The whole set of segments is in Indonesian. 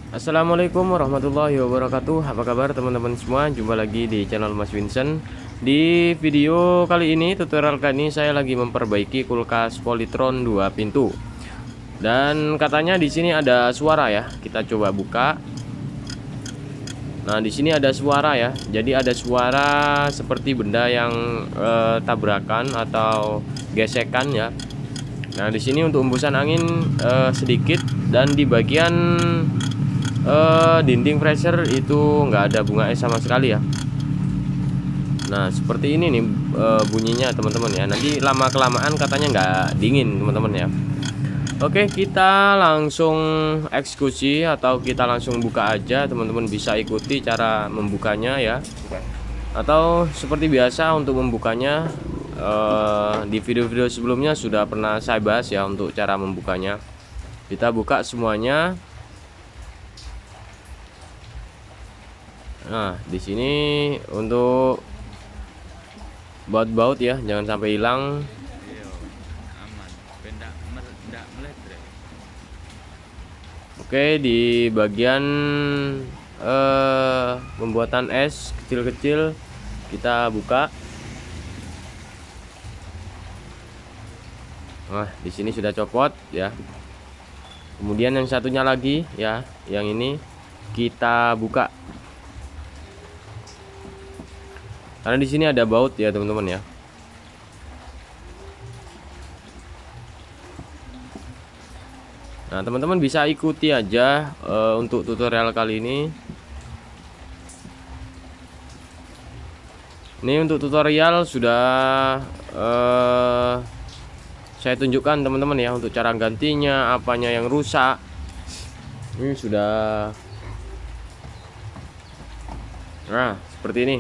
Assalamualaikum warahmatullahi wabarakatuh. Apa kabar teman-teman semua? Jumpa lagi di channel Mas Vincent. Di video kali ini, tutorial kali ini saya lagi memperbaiki kulkas Polytron 2 pintu. Dan katanya di sini ada suara ya. Kita coba buka. Nah, di sini ada suara ya. Jadi ada suara seperti benda yang tabrakan atau gesekan ya. Nah, di sini untuk hembusan angin sedikit, dan di bagian dinding freezer itu nggak ada bunga es sama sekali ya. Nah, seperti ini nih bunyinya teman-teman ya. Nanti lama kelamaan katanya nggak dingin teman-teman ya. Oke, kita langsung eksekusi atau kita langsung buka aja. Teman-teman bisa ikuti cara membukanya ya. Atau seperti biasa untuk membukanya, di video-video sebelumnya sudah pernah saya bahas ya untuk cara membukanya. Kita buka semuanya. Nah, di sini untuk baut-baut ya, jangan sampai hilang. Oke, di bagian pembuatan es kecil-kecil kita buka. Nah, di sini sudah copot ya. Kemudian yang satunya lagi ya, yang ini kita buka. Karena di sini ada baut ya teman-teman ya. Nah, teman-teman bisa ikuti aja untuk tutorial kali ini. Ini untuk tutorial sudah saya tunjukkan teman-teman ya, untuk cara gantinya, apanya yang rusak. Ini sudah. Nah, seperti ini.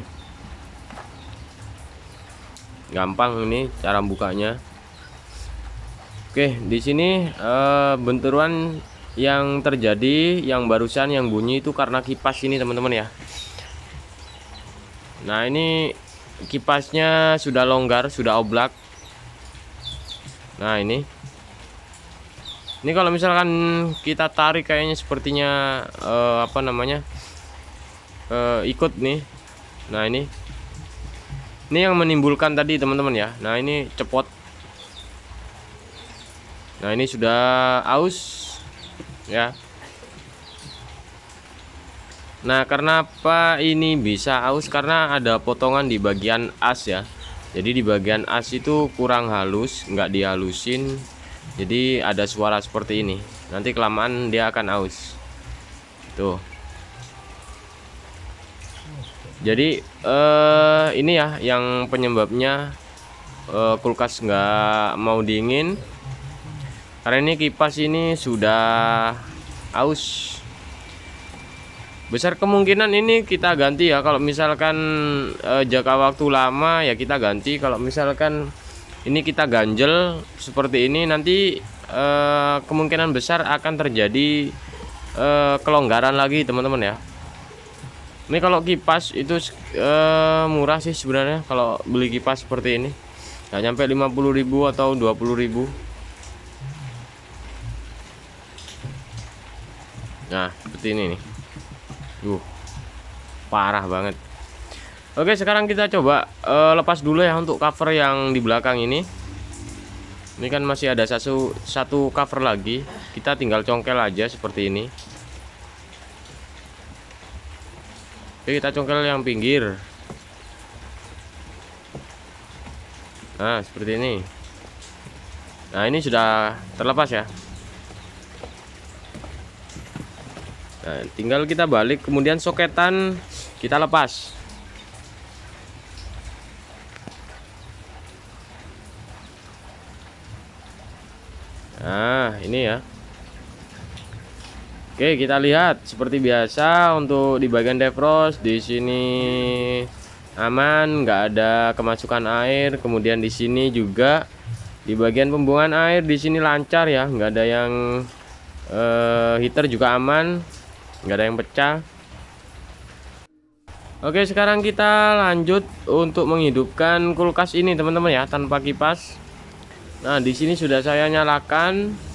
Gampang ini cara bukanya. Oke, di sini benturan yang terjadi yang barusan yang bunyi itu karena kipas ini teman-teman ya. Nah, ini kipasnya sudah longgar, sudah oblak. Nah, ini kalau misalkan kita tarik kayaknya sepertinya apa namanya, ikut nih. Nah, ini yang menimbulkan tadi teman-teman ya. Nah, ini cepot. Nah, ini sudah aus ya. Nah, karena apa ini bisa aus? Karena ada potongan di bagian as ya. Jadi di bagian as itu kurang halus, nggak dihalusin. Jadi ada suara seperti ini. Nanti kelamaan dia akan aus. Tuh. Jadi ini ya yang penyebabnya kulkas nggak mau dingin, karena ini kipas ini sudah aus. Besar kemungkinan ini kita ganti ya. Kalau misalkan jangka waktu lama ya kita ganti. Kalau misalkan ini kita ganjel seperti ini, nanti kemungkinan besar akan terjadi kelonggaran lagi teman-teman ya. Ini kalau kipas itu murah sih sebenarnya. Kalau beli kipas seperti ini nggak nyampe 50.000 atau 20.000. Nah, seperti ini nih. Parah banget. Oke, sekarang kita coba lepas dulu ya untuk cover yang di belakang ini. Ini kan masih ada satu cover lagi. Kita tinggal congkel aja seperti ini. Oke, kita congkel yang pinggir. Nah, seperti ini. Nah, ini sudah terlepas ya. Nah, tinggal kita balik, kemudian soketan kita lepas. Nah, ini ya. Oke, kita lihat seperti biasa untuk di bagian defrost di sini aman, nggak ada kemasukan air. Kemudian di sini juga di bagian pembuangan air di sini lancar ya, nggak ada yang heater juga aman, nggak ada yang pecah. Oke, sekarang kita lanjut untuk menghidupkan kulkas ini teman-teman ya, tanpa kipas. Nah, di sini sudah saya nyalakan.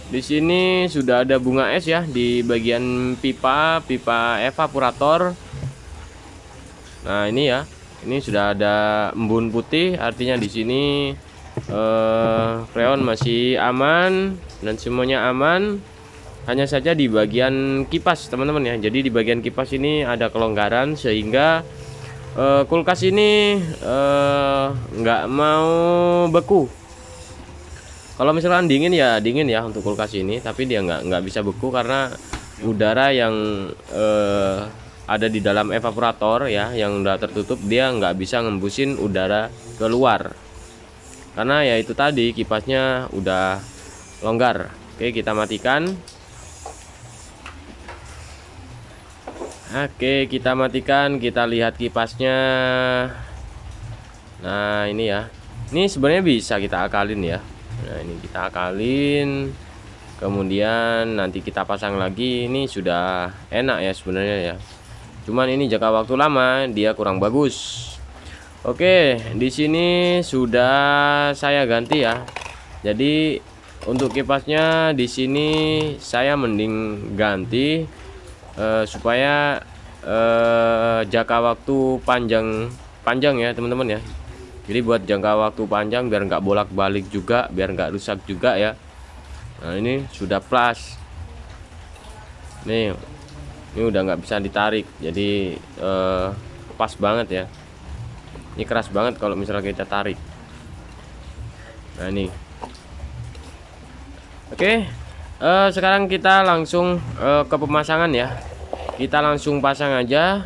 Di sini sudah ada bunga es ya di bagian pipa evaporator. Nah, ini ya. Ini sudah ada embun putih, artinya di sini freon masih aman dan semuanya aman. Hanya saja di bagian kipas teman-teman ya. Jadi di bagian kipas ini ada kelonggaran sehingga kulkas ini nggak mau beku. Kalau misalkan dingin ya untuk kulkas ini, tapi dia nggak bisa beku karena udara yang ada di dalam evaporator ya, yang udah tertutup, dia nggak bisa ngembusin udara keluar. Karena ya itu tadi kipasnya udah longgar. Oke, kita matikan. Oke, kita matikan, kita lihat kipasnya. Nah, ini ya. Ini sebenarnya bisa kita akalin ya. Nah, ini kita akalin. Kemudian nanti kita pasang lagi. Ini sudah enak ya sebenarnya ya. Cuman ini jangka waktu lama dia kurang bagus. Oke, di sini sudah saya ganti ya. Jadi untuk kipasnya di sini saya mending ganti supaya jangka waktu panjang ya teman-teman ya. Jadi buat jangka waktu panjang biar nggak bolak-balik juga, biar nggak rusak juga ya. Nah, ini sudah plus. Nih, ini udah nggak bisa ditarik, jadi pas banget ya. Ini keras banget kalau misalnya kita tarik. Nah, ini. Oke. Sekarang kita langsung ke pemasangan ya. Kita langsung pasang aja.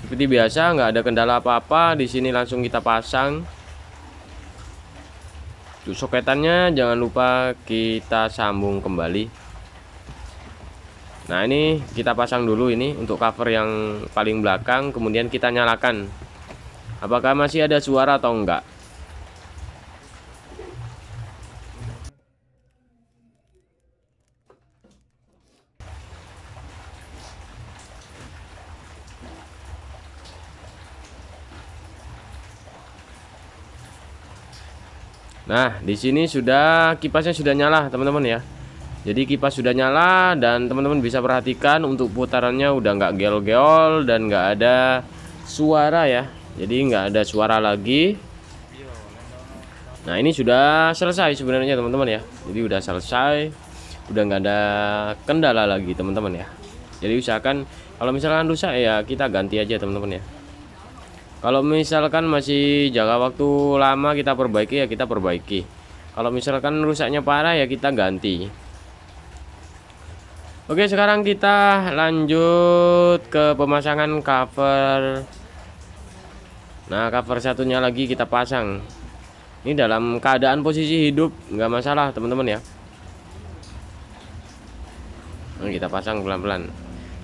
Seperti biasa, nggak ada kendala apa-apa. Di sini langsung kita pasang. Untuk soketannya jangan lupa kita sambung kembali. Nah, ini kita pasang dulu ini untuk cover yang paling belakang. Kemudian kita nyalakan. Apakah masih ada suara atau enggak? Nah, di sini sudah kipasnya sudah nyala, teman-teman ya. Jadi kipas sudah nyala dan teman-teman bisa perhatikan untuk putarannya udah nggak geol-geol dan nggak ada suara ya. Jadi nggak ada suara lagi. Nah, ini sudah selesai sebenarnya teman-teman ya. Jadi udah selesai, udah nggak ada kendala lagi teman-teman ya. Jadi usahakan kalau misalkan rusak ya kita ganti aja teman-teman ya. Kalau misalkan masih jangka waktu lama kita perbaiki ya kita perbaiki. Kalau misalkan rusaknya parah ya kita ganti. Oke, sekarang kita lanjut ke pemasangan cover. Nah, cover satunya lagi kita pasang. Ini dalam keadaan posisi hidup nggak masalah teman-teman ya. Nah, kita pasang pelan-pelan.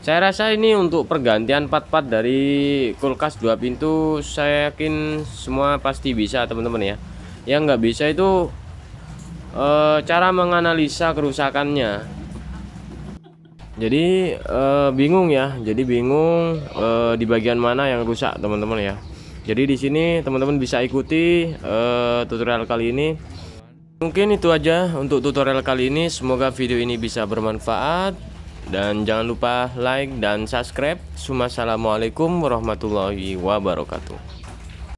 Saya rasa ini untuk pergantian part-part dari kulkas 2 pintu saya yakin semua pasti bisa teman-teman ya. Yang nggak bisa itu cara menganalisa kerusakannya. Jadi bingung ya. Jadi bingung di bagian mana yang rusak teman-teman ya. Jadi di sini teman-teman bisa ikuti tutorial kali ini. Mungkin itu aja untuk tutorial kali ini. Semoga video ini bisa bermanfaat. Dan jangan lupa like dan subscribe. Wassalamualaikum warahmatullahi wabarakatuh.